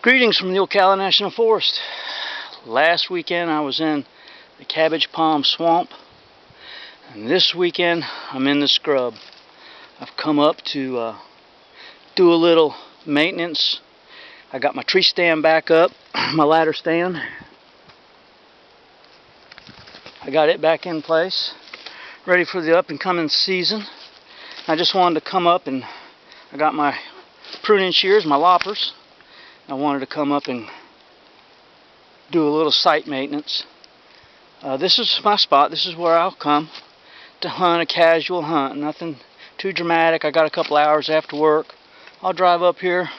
Greetings from the Ocala National Forest. Last weekend I was in the Cabbage Palm Swamp, and this weekend I'm in the scrub. I've come up to do a little maintenance. I got my tree stand back up, my ladder stand. I got it back in place, ready for the up and coming season. I just wanted to come up, and I got my pruning shears, my loppers. I wanted to come up and do a little site maintenance. This is my spot. This is where I'll come to hunt a casual hunt. Nothing too dramatic. I got a couple hours after work. I'll drive up here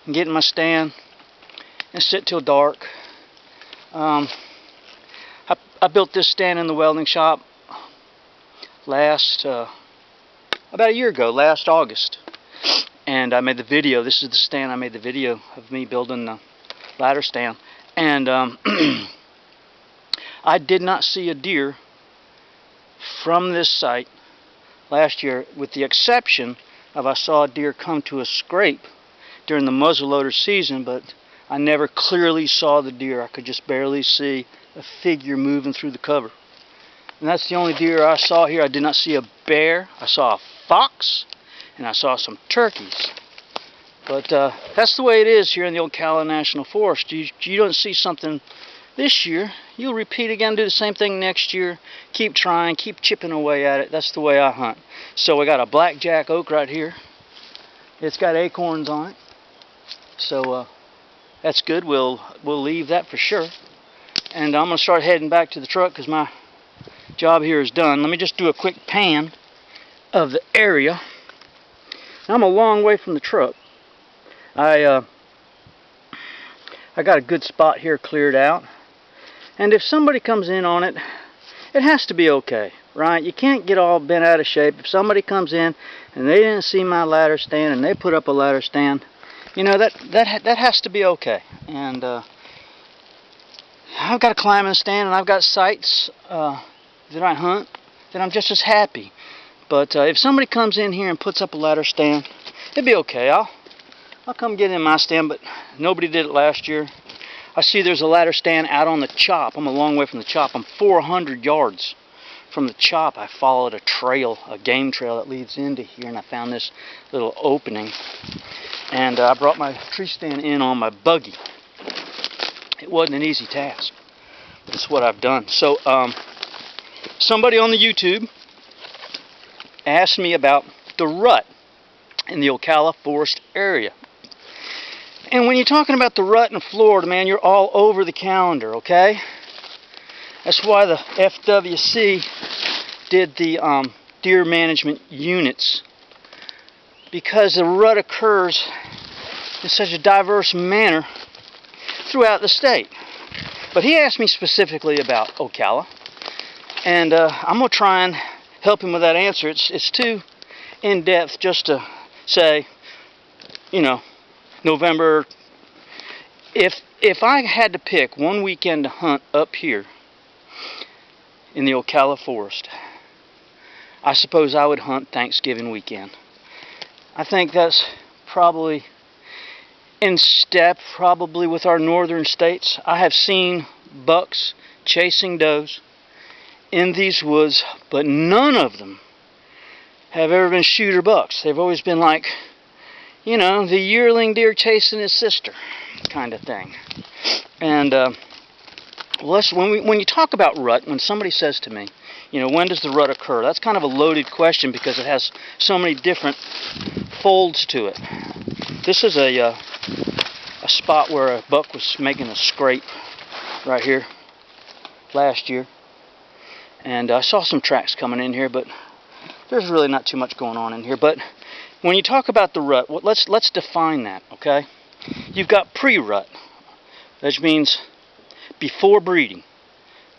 and get in my stand and sit till dark. I built this stand in the welding shop about a year ago, last August. And I made the video. This is the stand. I made the video of me building the ladder stand. And I did not see a deer from this site last year, with the exception of I saw a deer come to a scrape during the muzzleloader season, but I never clearly saw the deer. I could just barely see a figure moving through the cover. And that's the only deer I saw here. I did not see a bear. I saw a fox. And I saw some turkeys. But that's the way it is here in the Ocala National Forest. You don't see something this year, you'll repeat again, do the same thing next year. Keep trying, keep chipping away at it. That's the way I hunt. So we got a blackjack oak right here. It's got acorns on it. So that's good. We'll leave that for sure. And I'm going to start heading back to the truck because my job here is done. Let me just do a quick pan of the area. I'm a long way from the truck. I got a good spot here cleared out, and if somebody comes in on it, it has to be okay, right? You can't get all bent out of shape. If somebody comes in and they didn't see my ladder stand and they put up a ladder stand, you know, that has to be okay. And I've got a climbing stand and I've got sites that I hunt that I'm just as happy. But if somebody comes in here and puts up a ladder stand, it'd be okay. I'll come get in my stand, but nobody did it last year. I see there's a ladder stand out on the chop. I'm a long way from the chop. I'm 400 yards from the chop. I followed a trail, a game trail that leads into here, and I found this little opening. And I brought my tree stand in on my buggy. It wasn't an easy task, but it's what I've done. So somebody on the YouTube asked me about the rut in the Ocala Forest area. And when you're talking about the rut in Florida, man, you're all over the calendar, okay? That's why the FWC did the deer management units, because the rut occurs in such a diverse manner throughout the state. But he asked me specifically about Ocala, and I'm going to try and help him with that answer. It's too in-depth just to say, you know, November. If I had to pick one weekend to hunt up here in the Ocala Forest, I suppose I would hunt Thanksgiving weekend. I think that's probably in step with our northern states. I have seen bucks chasing does in these woods, but none of them have ever been shooter bucks. They've always been like, you know, the yearling deer chasing his sister kind of thing. And when you talk about rut, when somebody says to me, you know, when does the rut occur? That's kind of a loaded question because it has so many different folds to it. This is a spot where a buck was making a scrape right here last year. And I saw some tracks coming in here, but there's really not too much going on in here. But when you talk about the rut, let's define that, okay? You've got pre-rut, which means before breeding,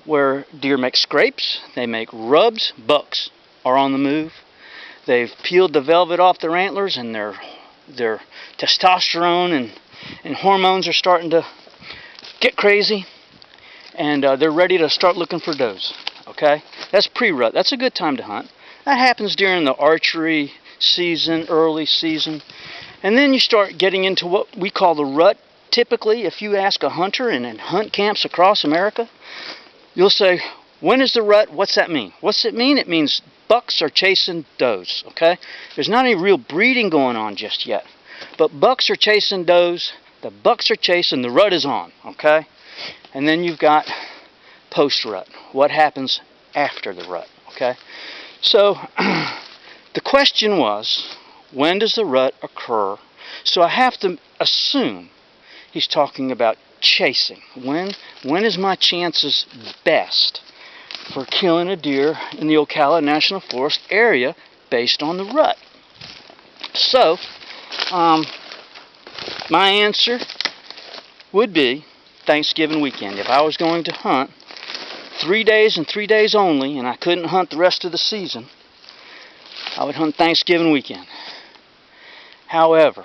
where deer make scrapes, they make rubs, bucks are on the move. They've peeled the velvet off their antlers, and their testosterone and hormones are starting to get crazy, and they're ready to start looking for does. Okay, that's pre-rut. That's a good time to hunt. That happens during the archery season, early season. And then you start getting into what we call the rut typically, if you ask a hunter in hunt camps across America, you'll say, when is the rut? What's that mean? What's it mean? It means bucks are chasing does, okay? There's not any real breeding going on just yet. But bucks are chasing does, the bucks are chasing, the rut is on, okay? And then you've got post-rut. What happens after the rut, okay? So, the question was, when does the rut occur? So I have to assume he's talking about chasing. When is my chances best for killing a deer in the Ocala National Forest area based on the rut? So, my answer would be Thanksgiving weekend. If I was going to hunt 3 days and 3 days only, and I couldn't hunt the rest of the season, I would hunt Thanksgiving weekend. However,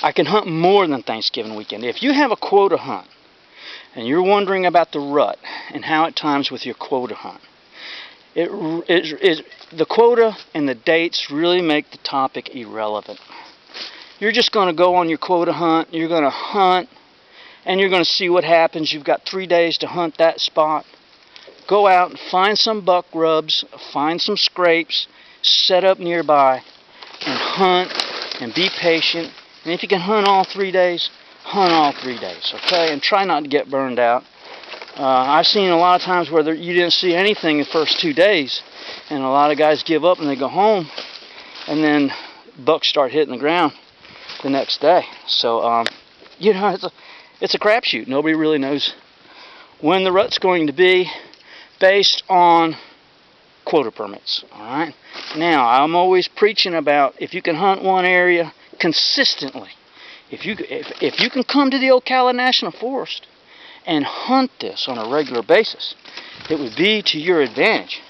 I can hunt more than Thanksgiving weekend. If you have a quota hunt, and you're wondering about the rut and how it times with your quota hunt, the quota and the dates really make the topic irrelevant. You're just going to go on your quota hunt, you're going to hunt, and you're going to see what happens. You've got 3 days to hunt that spot. Go out and find some buck rubs, find some scrapes, set up nearby, and hunt, and be patient. And if you can hunt all 3 days, hunt all 3 days, okay? And try not to get burned out. I've seen a lot of times where you didn't see anything the first 2 days, and a lot of guys give up and they go home, and then bucks start hitting the ground the next day. So, you know, it's a crapshoot. Nobody really knows when the rut's going to be based on quota permits, all right? Now, I'm always preaching about if you can hunt one area consistently, if you can come to the Ocala National Forest and hunt this on a regular basis, it would be to your advantage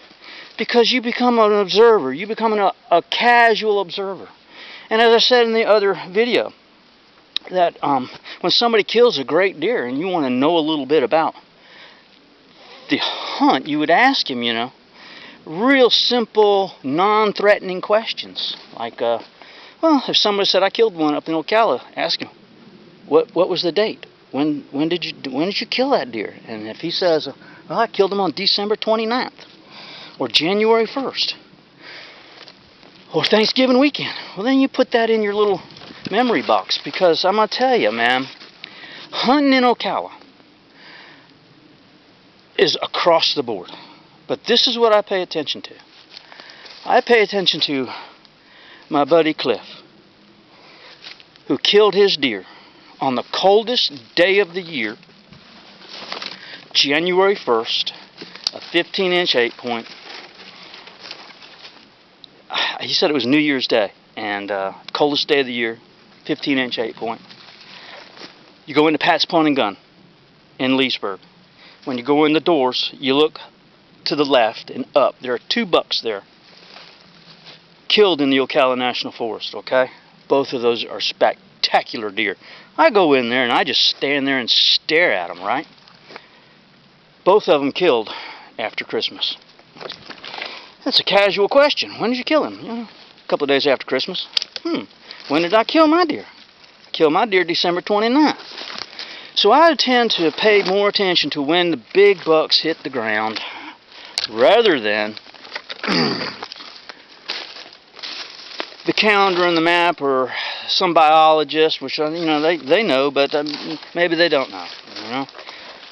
because you become an observer. You become a casual observer. And as I said in the other video, that when somebody kills a great deer and you want to know a little bit about the hunt, you would ask him, you know, real simple, non-threatening questions. Like, well, if somebody said, I killed one up in Ocala, ask him, what was the date? When did you kill that deer? And if he says, well, I killed him on December 29th, or January 1st, or Thanksgiving weekend, well, then you put that in your little memory box, because I'm going to tell you, man, hunting in Ocala is across the board. But this is what I pay attention to. I pay attention to my buddy Cliff, who killed his deer on the coldest day of the year, January 1st, a 15-inch 8-point. He said it was New Year's Day, and coldest day of the year, 15-inch 8-point. You go into Pat's Pawn and Gun in Leesburg. When you go in the doors, you look to the left and up. There are 2 bucks there, killed in the Ocala National Forest, okay? Both of those are spectacular deer. I go in there and I just stand there and stare at them, right? Both of them killed after Christmas. That's a casual question. When did you kill him? You know, a couple of days after Christmas. When did I kill my deer? I killed my deer December 29th. So I tend to pay more attention to when the big bucks hit the ground rather than the calendar and the map or some biologist, which, you know, they know, but maybe they don't know, you know.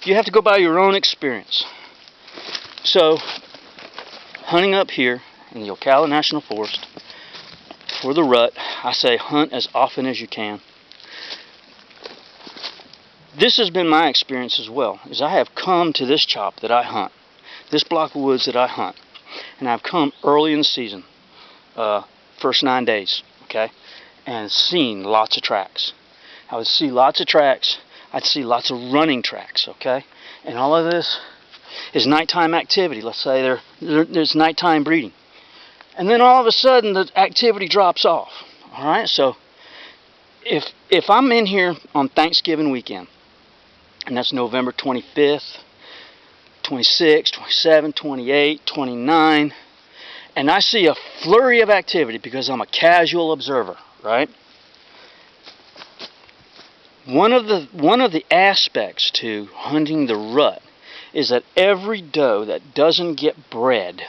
You have to go by your own experience. So, hunting up here in the Ocala National Forest for the rut, I say hunt as often as you can. This has been my experience as well, is I have come to this chop that I hunt, this block of woods that I hunt, and I've come early in the season, first 9 days, okay, and seen lots of tracks. I would see lots of tracks. I'd see lots of running tracks, okay, and all of this is nighttime activity. Let's say there's nighttime breeding, and then all of a sudden the activity drops off. All right, so if I'm in here on Thanksgiving weekend, and that's November 25th, 26th, 27th, 28th, 29th, and I see a flurry of activity because I'm a casual observer, right? One of the aspects to hunting the rut is that every doe that doesn't get bred,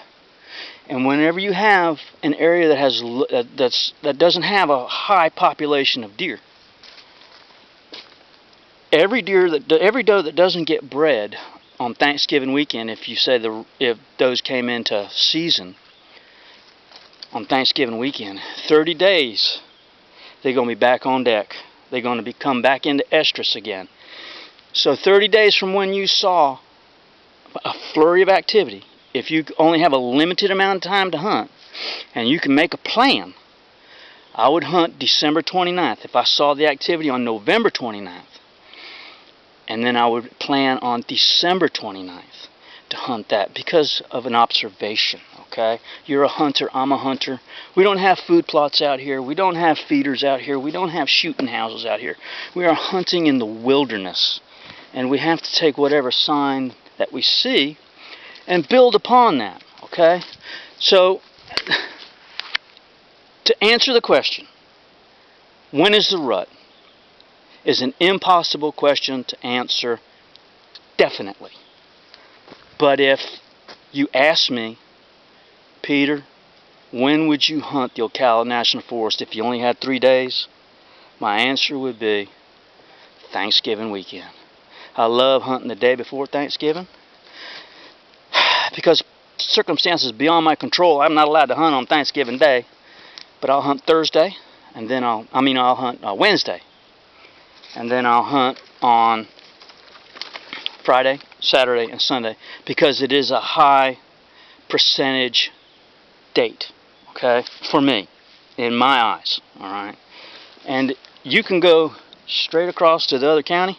and whenever you have an area that has that doesn't have a high population of deer, every doe that doesn't get bred on Thanksgiving weekend, if does came into season on Thanksgiving weekend, 30 days they're going to be back on deck. They're going to come back into estrus again. So 30 days from when you saw a flurry of activity, if you only have a limited amount of time to hunt, and you can make a plan, I would hunt December 29th if I saw the activity on November 29th. And then I would plan on December 29th to hunt that because of an observation, okay? You're a hunter, I'm a hunter. We don't have food plots out here. We don't have feeders out here. We don't have shooting houses out here. We are hunting in the wilderness. And we have to take whatever sign that we see and build upon that, okay? So, to answer the question, when is the rut, is an impossible question to answer definitely. But if you ask me, Peter, when would you hunt the Ocala National Forest if you only had 3 days? My answer would be Thanksgiving weekend. I love hunting the day before Thanksgiving because circumstances beyond my control. I'm not allowed to hunt on Thanksgiving Day, but I'll hunt Thursday, and then I'll hunt Wednesday, and then I'll hunt on Friday, Saturday, and Sunday because it is a high percentage date, okay, for me, in my eyes, all right? And you can go straight across to the other county,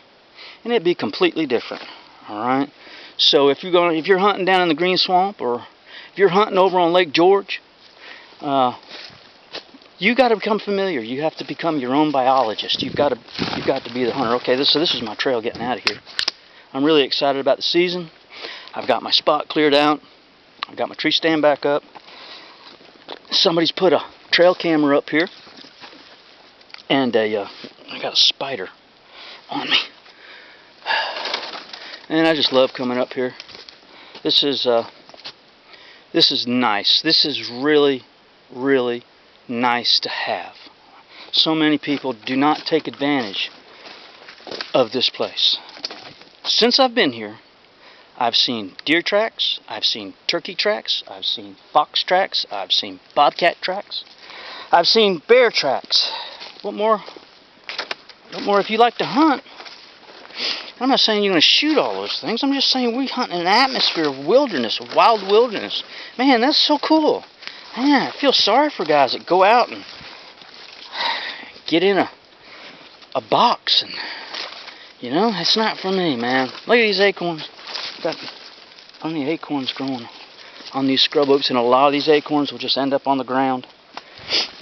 and it'd be completely different, all right? So if you're hunting down in the Green Swamp, or if you're hunting over on Lake George, you got to become familiar. You have to become your own biologist. You've got to be the hunter. Okay, so this is my trail getting out of here. I'm really excited about the season. I've got my spot cleared out. I've got my tree stand back up. Somebody's put a trail camera up here, and I got a spider on me. And I just love coming up here. This is nice. This is really, really nice to have. So many people do not take advantage of this place. Since I've been here, I've seen deer tracks, I've seen turkey tracks, I've seen fox tracks, I've seen bobcat tracks, I've seen bear tracks. What more if you like to hunt? I'm not saying you're going to shoot all those things. I'm just saying we hunt in an atmosphere of wilderness, of wild wilderness. Man, that's so cool. Man, I feel sorry for guys that go out and get in a box, and it's not for me, man. Look at these acorns. Got plenty of acorns growing on these scrub oaks, and a lot of these acorns will just end up on the ground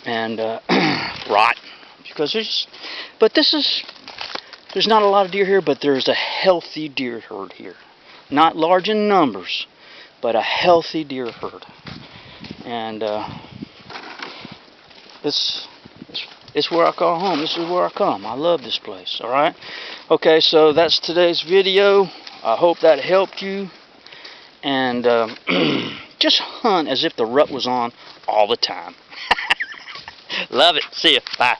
and rot because there's not a lot of deer here, but there's a healthy deer herd here. Not large in numbers, but a healthy deer herd. And it's where I call home. This is where I come. I love this place, alright? Okay, so that's today's video. I hope that helped you. And just hunt as if the rut was on all the time. Love it. See ya. Bye.